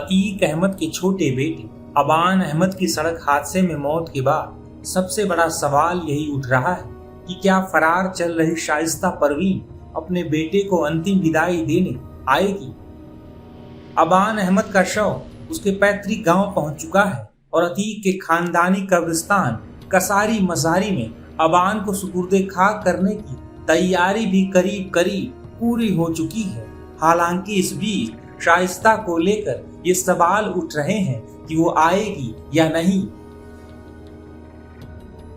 अतीक अहमद के छोटे बेटे अबान अहमद की सड़क हादसे में मौत के बाद सबसे बड़ा सवाल यही उठ रहा है कि क्या फरार चल रही शाइस्ता परवीन अपने बेटे को अंतिम विदाई देने आएगी। अबान अहमद का शव उसके पैतृक गांव पहुंच चुका है और अतीक के खानदानी कब्रिस्तान कसारी मसारी में अबान को सुपुर्दे खाक करने की तैयारी भी करीब करीब पूरी हो चुकी है। हालांकि इस बीच शाइस्ता को लेकर ये सवाल उठ रहे हैं कि वो आएगी या नहीं।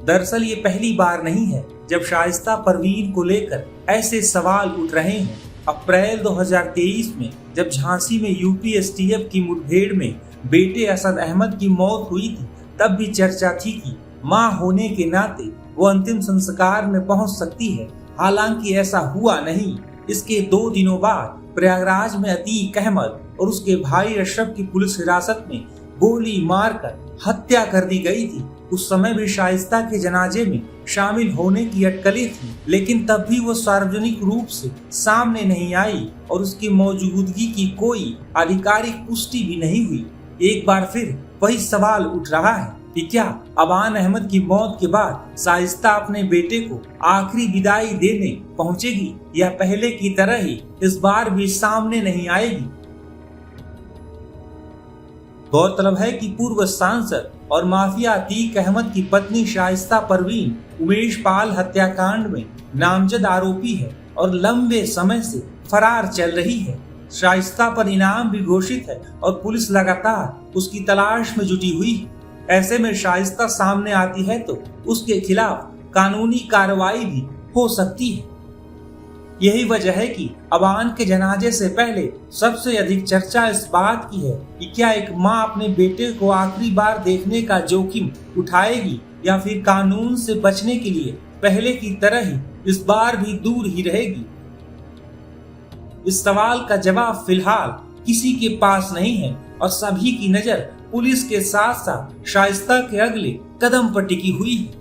दरअसल ये पहली बार नहीं है जब शाइस्ता परवीन को लेकर ऐसे सवाल उठ रहे हैं। अप्रैल 2023 में जब झांसी में यूपी एसटीएफ की मुठभेड़ में बेटे असद अहमद की मौत हुई थी, तब भी चर्चा थी कि मां होने के नाते वो अंतिम संस्कार में पहुंच सकती है। हालांकि ऐसा हुआ नहीं। इसके 2 दिनों बाद प्रयागराज में अतीक अहमद और उसके भाई अशरफ की पुलिस हिरासत में गोली मारकर हत्या कर दी गई थी। उस समय भी शाइस्ता के जनाजे में शामिल होने की अटकलें थी, लेकिन तब भी वो सार्वजनिक रूप से सामने नहीं आई और उसकी मौजूदगी की कोई आधिकारिक पुष्टि भी नहीं हुई। एक बार फिर वही सवाल उठ रहा है कि क्या अबान अहमद की मौत के बाद शाइस्ता अपने बेटे को आखिरी विदाई देने पहुंचेगी या पहले की तरह ही इस बार भी सामने नहीं आएगी। गौरतलब है कि पूर्व सांसद और माफिया अतीक अहमद की पत्नी शाइस्ता परवीन उमेश पाल हत्याकांड में नामजद आरोपी है और लंबे समय से फरार चल रही है। शाइस्ता पर इनाम भी घोषित है और पुलिस लगातार उसकी तलाश में जुटी हुई है। ऐसे में शाइस्ता सामने आती है तो उसके खिलाफ कानूनी कार्रवाई भी हो सकती है। यही वजह है कि अबान के जनाजे से पहले सबसे अधिक चर्चा इस बात की है कि क्या एक मां अपने बेटे को आखिरी बार देखने का जोखिम उठाएगी या फिर कानून से बचने के लिए पहले की तरह ही इस बार भी दूर ही रहेगी। इस सवाल का जवाब फिलहाल किसी के पास नहीं है और सभी की नजर पुलिस के साथ साथ शाइस्ता के अगले कदम पर टिकी हुई है।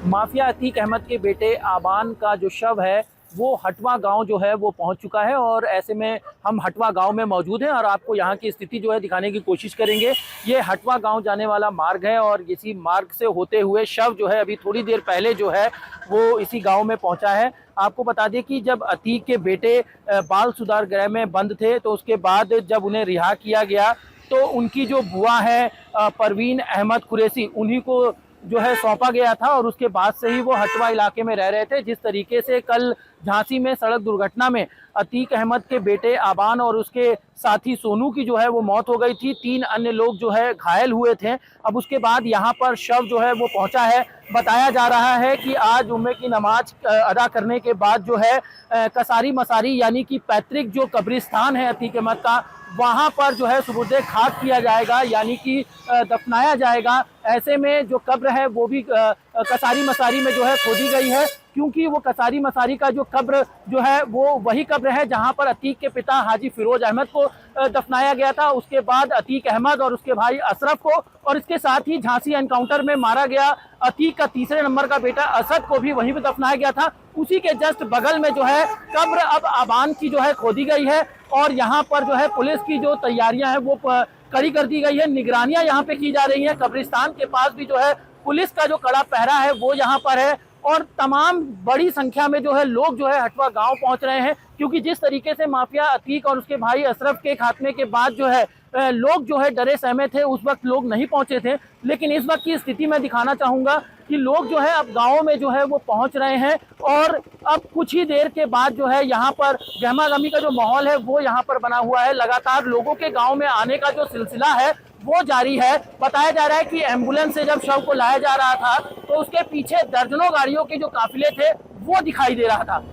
माफिया अतीक अहमद के बेटे आबान का जो शव है वो हटवा गांव जो है वो पहुंच चुका है और ऐसे में हम हटवा गांव में मौजूद हैं और आपको यहां की स्थिति जो है दिखाने की कोशिश करेंगे। ये हटवा गांव जाने वाला मार्ग है और इसी मार्ग से होते हुए शव जो है अभी थोड़ी देर पहले जो है वो इसी गांव में पहुंचा है। आपको बता दें कि जब अतीक के बेटे बाल सुधार गृह में बंद थे तो उसके बाद जब उन्हें रिहा किया गया तो उनकी जो बुआ है परवीन अहमद कुरैशी उन्हीं को जो है सौंपा गया था और उसके बाद से ही वो हटवा इलाके में रह रहे थे। जिस तरीके से कल झांसी में सड़क दुर्घटना में अतीक अहमद के बेटे आबान और उसके साथी सोनू की जो है वो मौत हो गई थी, 3 अन्य लोग जो है घायल हुए थे। अब उसके बाद यहाँ पर शव जो है वो पहुंचा है। बताया जा रहा है कि आज जुम्मे की नमाज अदा करने के बाद जो है कसारी मसारी यानी कि पैतृक जो कब्रिस्तान है अतीक अहमद का, वहाँ पर जो है सुपुर्दे खाक किया जाएगा यानी कि दफनाया जाएगा। ऐसे में जो कब्र है वो भी कसारी मसारी में जो है खोदी गई है, क्योंकि वो कसारी मसारी का जो कब्र जो है वो वही कब्र है जहां पर अतीक के पिता हाजी फिरोज अहमद को दफनाया गया था। उसके बाद अतीक अहमद और उसके भाई अशरफ को और इसके साथ ही झांसी एनकाउंटर में मारा गया अतीक का 3रे नंबर का बेटा असद को भी वहीं पर दफनाया गया था। उसी के जस्ट बगल में जो है कब्र अब आबान की जो है खोदी गई है और यहाँ पर जो है पुलिस की जो तैयारियां हैं वो कड़ी कर दी गई है। निगरानियां यहाँ पे की जा रही है। कब्रिस्तान के पास भी जो है पुलिस का जो कड़ा पहरा है वो यहाँ पर है और तमाम बड़ी संख्या में जो है लोग जो है हटवा गांव पहुंच रहे हैं, क्योंकि जिस तरीके से माफिया अतीक और उसके भाई अशरफ के खात्मे के बाद जो है लोग जो है डरे सहमे थे, उस वक्त लोग नहीं पहुंचे थे। लेकिन इस वक्त की स्थिति मैं दिखाना चाहूँगा कि लोग जो है अब गाँव में जो है वो पहुँच रहे हैं और अब कुछ ही देर के बाद जो है यहाँ पर गहमा गमी का जो माहौल है वो यहाँ पर बना हुआ है। लगातार लोगों के गाँव में आने का जो सिलसिला है वो जारी है। बताया जा रहा है कि एम्बुलेंस से जब शव को लाया जा रहा था तो उसके पीछे दर्जनों गाड़ियों के जो काफिले थे वो दिखाई दे रहा था।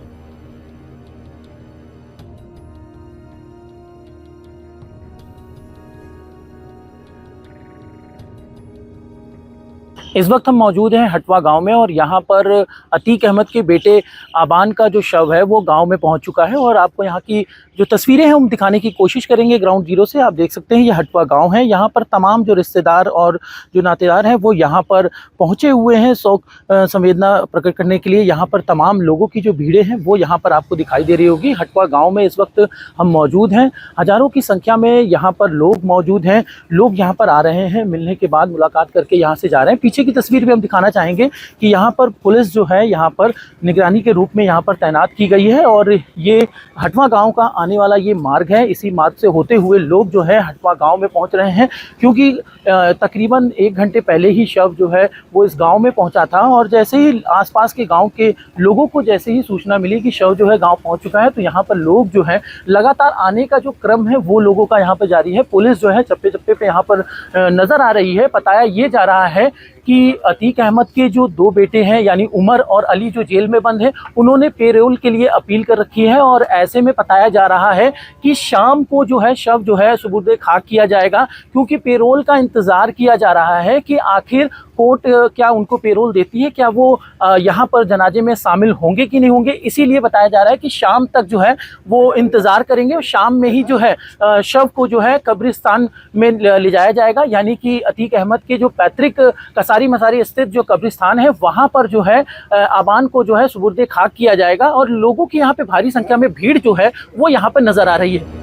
इस वक्त हम मौजूद हैं हटवा गांव में और यहाँ पर अतीक अहमद के बेटे आबान का जो शव है वो गांव में पहुंच चुका है और आपको यहाँ की जो तस्वीरें हैं हम दिखाने की कोशिश करेंगे ग्राउंड जीरो से। आप देख सकते हैं ये हटवा गांव है। यहाँ पर तमाम जो रिश्तेदार और जो नातेदार हैं वो यहाँ पर पहुँचे हुए हैं शोक संवेदना प्रकट करने के लिए। यहाँ पर तमाम लोगों की जो भीड़ें हैं वो यहाँ पर आपको दिखाई दे रही होगी। हटवा गाँव में इस वक्त हम मौजूद हैं, हज़ारों की संख्या में यहाँ पर लोग मौजूद हैं। लोग यहाँ पर आ रहे हैं, मिलने के बाद मुलाकात करके यहाँ से जा रहे हैं। पीछे की तस्वीर भी हम दिखाना चाहेंगे कि यहाँ पर पुलिस जो है यहाँ पर निगरानी के रूप में यहाँ पर तैनात की गई है और ये हटवा गांव का आने वाला ये मार्ग है। इसी मार्ग से होते हुए लोग जो है हटवा गांव में पहुंच रहे हैं, क्योंकि तकरीबन 1 घंटे पहले ही शव जो है वो इस गांव में पहुंचा था और जैसे ही आसपास के गांव के लोगों को जैसे ही सूचना मिली कि शव जो है गांव पहुंच चुका है, तो यहाँ पर लोग जो है लगातार आने का जो क्रम है वो लोगों का यहाँ पर जारी है। पुलिस जो है चप्पे चप्पे पे यहाँ पर नज़र आ रही है। बताया ये जा रहा है कि अतीक अहमद के जो 2 बेटे हैं यानी उमर और अली जो जेल में बंद हैं, उन्होंने पेरोल के लिए अपील कर रखी है और ऐसे में बताया जा रहा है कि शाम को जो है शव जो है सुपुर्द खाक किया जाएगा, क्योंकि पेरोल का इंतज़ार किया जा रहा है कि आखिर कोर्ट क्या उनको पेरोल देती है, क्या वो यहाँ पर जनाजे में शामिल होंगे कि नहीं होंगे। इसीलिए बताया जा रहा है कि शाम तक जो है वो इंतज़ार करेंगे और शाम में ही जो है शव को जो है कब्रिस्तान में ले जाया जाएगा। यानी कि अतीक अहमद के जो पैतृक कसारी मसारी स्थित जो कब्रिस्तान है वहाँ पर जो है आबान को जो है सुपुर्द खाक किया जाएगा और लोगों की यहाँ पे भारी संख्या में भीड़ जो है वो यहाँ पर नज़र आ रही है।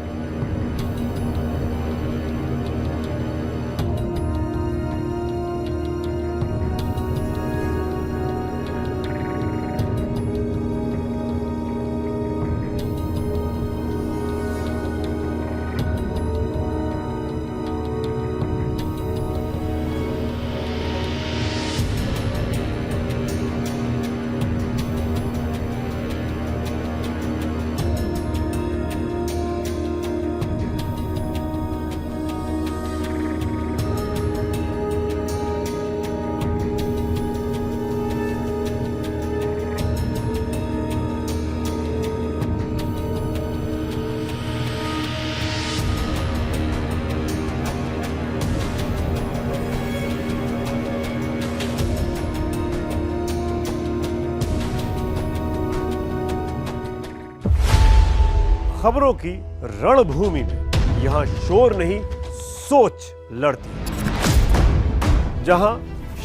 खबरों की रणभूमि में यहां शोर नहीं सोच लड़ती है, जहां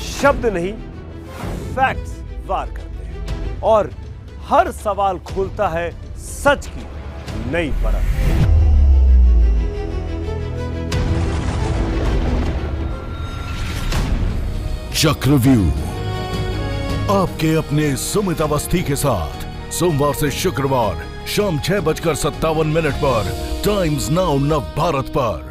शब्द नहीं फैक्ट्स वार करते हैं और हर सवाल खोलता है सच की नई परत। चक्रव्यूह आपके अपने सुमित अवस्थी के साथ सोमवार से शुक्रवार शाम 6:57 पर टाइम्स नाउ नव भारत पर।